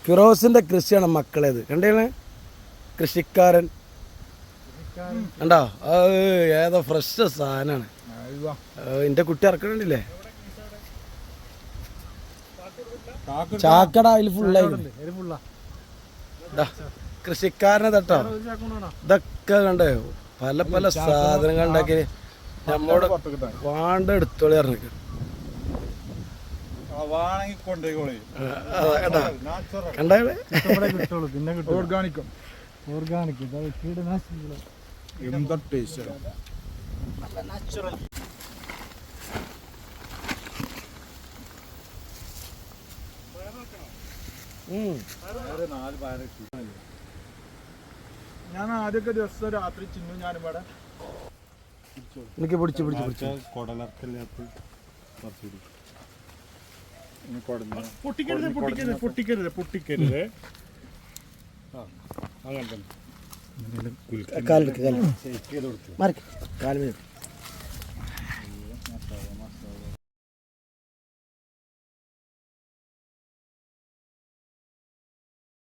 ഫിറോസിന്റെ കൃഷിയാണ് മക്കളേത്. കണ്ടേണ് കൃഷിക്കാരൻ കണ്ടോ? ഏതോ ഫ്രഷ് സാധനമാണ്. എൻ്റെ കുട്ടി ഇറക്കണില്ലേ ചാക്കട അതിൽ ഫുള്ളായി. കൃഷിക്കാരനെ തട്ടോ ഇതൊക്കെ കണ്ടേ പല പല സാധനങ്ങൾ ഉണ്ടാക്കി നമ്മോട് വാണ്ട എടുത്തോളി ഇറങ്ങി. ഞാൻ ആദ്യമൊക്കെ ദിവസം രാത്രി ചിന്നു ഞാനിവിടെ എനിക്ക് പിടിച്ച് പിടിച്ച് പൊട്ടിക്കരുത് പൊട്ടിക്കരുത് പൊട്ടിക്കരുത് പൊട്ടിക്കരുത്. അങ്ങനെ കാലെടുക്ക് കാല് മാറി കാല്